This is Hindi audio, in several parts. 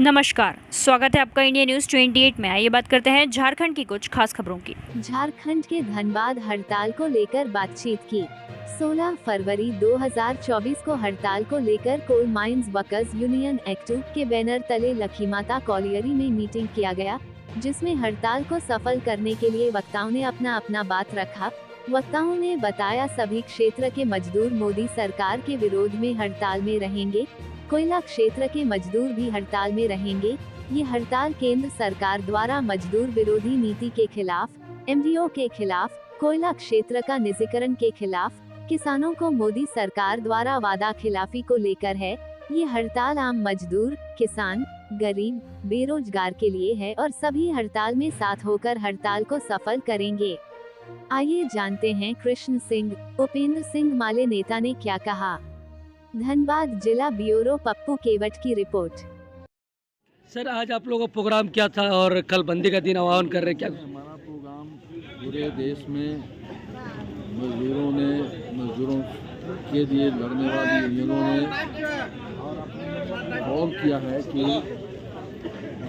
नमस्कार, स्वागत है आपका इंडिया न्यूज 28 में। आइए बात करते हैं झारखंड की कुछ खास खबरों की। झारखंड के धनबाद हड़ताल को लेकर बातचीत की। 16 फरवरी 2024 को हड़ताल को लेकर कोल माइंस वर्कर्स यूनियन एक्टू के बैनर तले लखीमाता कॉलियरी में मीटिंग किया गया, जिसमें हड़ताल को सफल करने के लिए वक्ताओं ने अपना बात रखा। वक्ताओं ने बताया सभी क्षेत्र के मजदूर मोदी सरकार के विरोध में हड़ताल में रहेंगे। कोयला क्षेत्र के मजदूर भी हड़ताल में रहेंगे। ये हड़ताल केंद्र सरकार द्वारा मजदूर विरोधी नीति के खिलाफ, एमडीओ के खिलाफ, कोयला क्षेत्र का निजीकरण के खिलाफ, किसानों को मोदी सरकार द्वारा वादा खिलाफी को लेकर है। ये हड़ताल आम मजदूर, किसान, गरीब, बेरोजगार के लिए है और सभी हड़ताल में साथ होकर हड़ताल को सफल करेंगे। आइए जानते हैं कृष्ण सिंह, उपेंद्र सिंह माले नेता ने क्या कहा। धनबाद जिला ब्यूरो पप्पू केवट की रिपोर्ट। सर, आज आप लोगों का प्रोग्राम क्या था और कल बंदी का दिन आह्वान कर रहे हैं, क्या? हमारा प्रोग्राम पूरे देश में मजदूरों के लिए लड़ने वाली यूनियनों ने कॉल किया है कि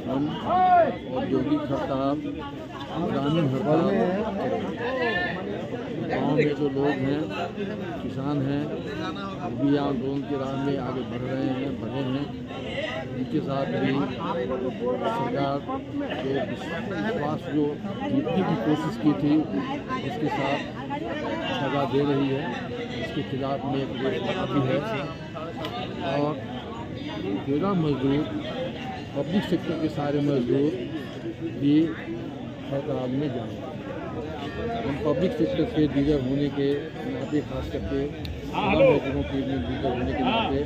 हम औद्योगिक हड़ताल, ग्रामीण हड़ताल, गाँव में जो लोग हैं, किसान हैं, वो भी आंदोलन की राह में आगे बढ़ रहे हैं, बढ़े हैं। उनके साथ भी सरकार जो विश्वास जो जीतने की कोशिश की थी, उसके साथ दगा दे रही है। इसके खिलाफ में एक भी है और पूरा मजदूर, पब्लिक सेक्टर के सारे मजदूर भी हड़ताल में जाएंगे। हम पब्लिक सेक्टर से लीडर होने के नाते, खास करके मजदूरों के लीडर होने के नाते,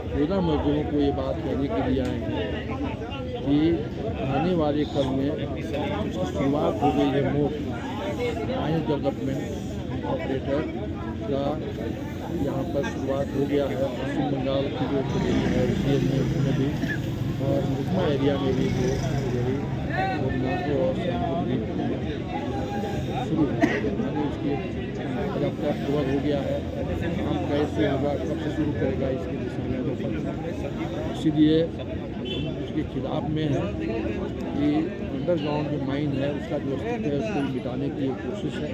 पूरा मजदूरों को ये बात कहने के लिए आए हैं कि आने वाले कल में शुरुआत हो गई है मोट माइंस डेवलपमेंट ऑपरेटर का, यहाँ पर शुरुआत हो गया है। पश्चिम बंगाल की जो है सीएम में, उसमें भी और मुख्य एरिया में भी जो शुरू उसकी रफ्तार शुरू हो गया है। काम कैसे होगा, कब से शुरू करेगा, इसके दिशा में इसीलिए उसके खिलाफ में है कि अंडरग्राउंड जो माइन है उसका जो अस्तित्व है उसको मिटाने की कोशिश है।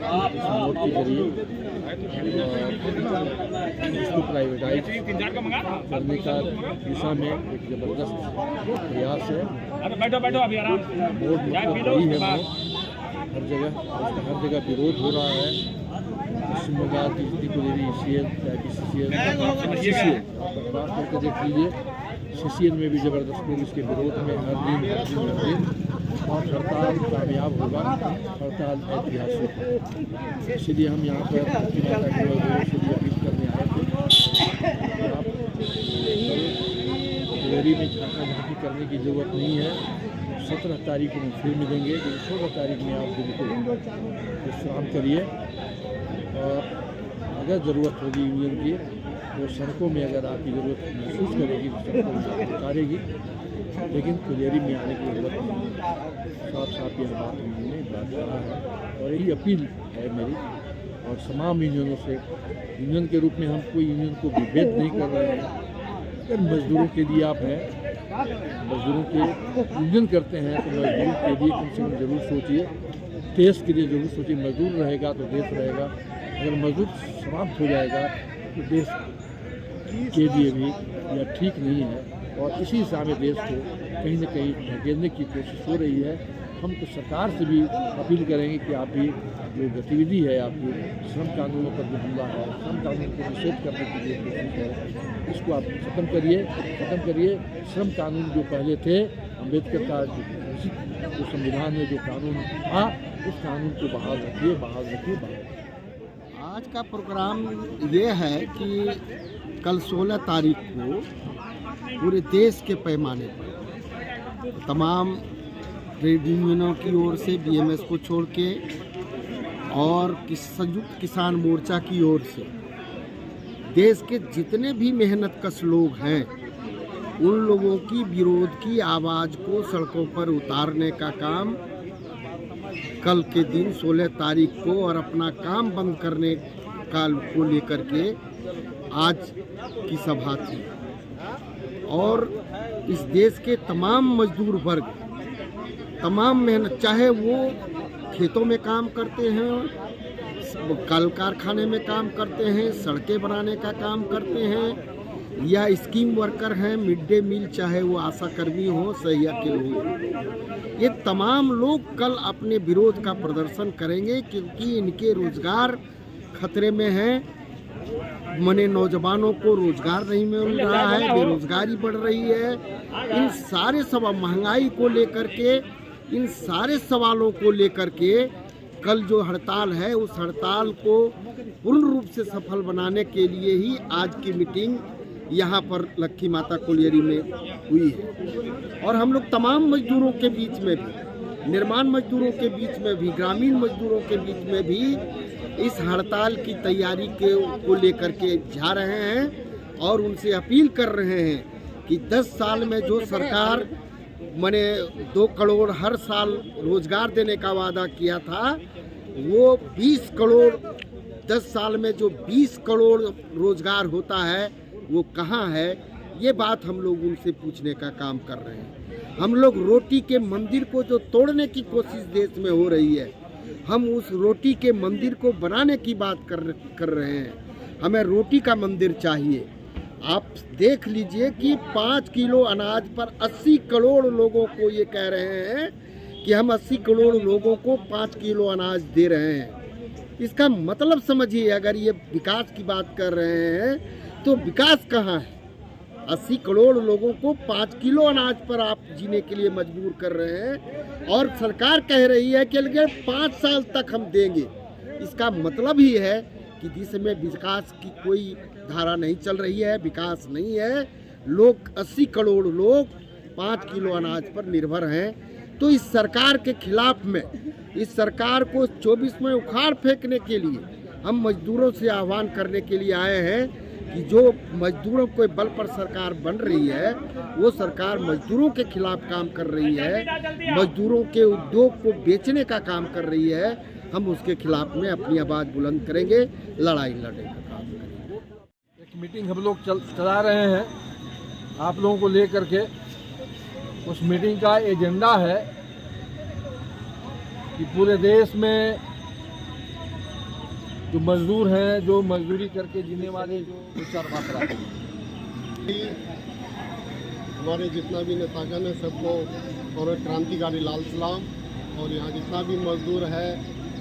इस नोट के जरिए इसको प्राइवेटाइज करने का दिशा में एक जबरदस्त प्रयास है। वही है हर जगह विरोध हो रहा है। पश्चिम बंगाल की स्थिति को ले रही सीसीएल करके देख लीजिए, सीसीएल में भी जबरदस्त लोग इसके विरोध में हर दिन और हड़ताल कामयाब होगा। हड़ताल ऐतिहासिक है, इसलिए हम यहाँ पर इसलिए अपील करने आए थे। आप में झांकी करने की जरूरत नहीं है। 17 तारीख को हम फिर मिलेंगे, 16 तारीख में आप बिल्कुल विश्राम करिए और अगर ज़रूरत होगी यूनियन की तो सड़कों में अगर आपकी ज़रूरत महसूस करेगी तो सड़कों में उतारेगी, लेकिन कुलेरी में आने की जरूरत नहीं। साफ यह बात हमने बात करा है और यही अपील है मेरी और तमाम यूनियनों से। यूनियन के रूप में हम कोई यूनियन को विभेद नहीं कर रहे हैं। अगर मजदूरों के लिए आप हैं, मजदूरों के यूनियन करते हैं तो मजदूरों के लिए कम से कम जरूर सोचिए, देश के लिए जरूर सोचिए। मजदूर रहेगा तो देश रहेगा, अगर मजदूर समाप्त हो जाएगा तो देश के लिए भी यह ठीक नहीं है और इसी हिसाब से देश को कहीं न कहीं ढकेलने की कोशिश हो रही है। हम तो सरकार से भी अपील करेंगे कि आप भी जो गतिविधि है आपकी श्रम कानूनों पर जो हमला है, श्रम कानून को निषेध करने की जो कोशिश है, इसको आप खत्म करिए। श्रम कानून जो पहले थे, अम्बेडकर का जो संविधान में जो कानून था, उस कानून को बहाल रखिए। आज का प्रोग्राम ये है कि कल 16 तारीख को पूरे देश के पैमाने पर तमाम ट्रेड यूनियनों की ओर से बीएमएस को छोड़ के और संयुक्त किसान मोर्चा की ओर से देश के जितने भी मेहनतकश लोग हैं, उन लोगों की विरोध की आवाज़ को सड़कों पर उतारने का काम कल के दिन 16 तारीख को और अपना काम बंद करने का को लेकर के आज की सभा थी। और इस देश के तमाम मजदूर वर्ग, तमाम मेहनत, चाहे वो खेतों में काम करते हैं, कल कारखाने में काम करते हैं, सड़कें बनाने का काम करते हैं, या स्कीम वर्कर हैं, मिड डे मील, चाहे वो आशा कर्मी हो, सहिया के लोग, ये तमाम लोग कल अपने विरोध का प्रदर्शन करेंगे क्योंकि इनके रोजगार खतरे में हैं। मने नौजवानों को रोजगार नहीं मिल रहा है, बेरोजगारी बढ़ रही है। इन सारे सवाल, महंगाई को लेकर के, इन सारे सवालों को लेकर के कल जो हड़ताल है, उस हड़ताल को पूर्ण रूप से सफल बनाने के लिए ही आज की मीटिंग यहाँ पर लक्खी माता कोलियरी में हुई है। और हम लोग तमाम मजदूरों के बीच में भी, निर्माण मजदूरों के बीच में भी, ग्रामीण मजदूरों के बीच में भी इस हड़ताल की तैयारी को लेकर के जा रहे हैं और उनसे अपील कर रहे हैं कि 10 साल में जो सरकार मैंने 2 करोड़ हर साल रोजगार देने का वादा किया था, वो 20 करोड़ 10 साल में जो 20 करोड़ रोजगार होता है वो कहाँ है, ये बात हम लोग उनसे पूछने का काम कर रहे हैं। हम लोग रोटी के मंदिर को जो तोड़ने की कोशिश देश में हो रही है, हम उस रोटी के मंदिर को बनाने की बात कर रहे हैं। हमें रोटी का मंदिर चाहिए। आप देख लीजिए कि 5 किलो अनाज पर 80 करोड़ लोगों को ये कह रहे हैं कि हम 80 करोड़ लोगों को 5 किलो अनाज दे रहे हैं। इसका मतलब समझिए, अगर ये विकास की बात कर रहे हैं तो विकास कहाँ है? 80 करोड़ लोगों को 5 किलो अनाज पर आप जीने के लिए मजबूर कर रहे हैं और सरकार कह रही है कि अगर 5 साल तक हम देंगे। इसका मतलब ही है कि देश में विकास की कोई धारा नहीं चल रही है, विकास नहीं है। लोग 80 करोड़ लोग 5 किलो अनाज पर निर्भर हैं। तो इस सरकार के खिलाफ में, इस सरकार को 24 में उखाड़ फेंकने के लिए हम मजदूरों से आह्वान करने के लिए आए हैं कि जो मजदूरों के बल पर सरकार बन रही है, वो सरकार मजदूरों के खिलाफ काम कर रही है, मजदूरों के उद्योग को बेचने का काम कर रही है। हम उसके खिलाफ में अपनी आवाज़ बुलंद करेंगे, लड़ाई लड़ने का काम करेंगे। एक मीटिंग हम लोग चला रहे हैं आप लोगों को लेकर के। उस मीटिंग का एजेंडा है कि पूरे देश में जो मजदूर हैं, जो मजदूरी करके जीने वाले, जो 4 मात्रा हमारे जितना भी नेतागण है सबको और क्रांतिकारी लाल सलाम, और यहाँ जितना भी मजदूर है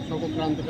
सबको क्रांतिकारी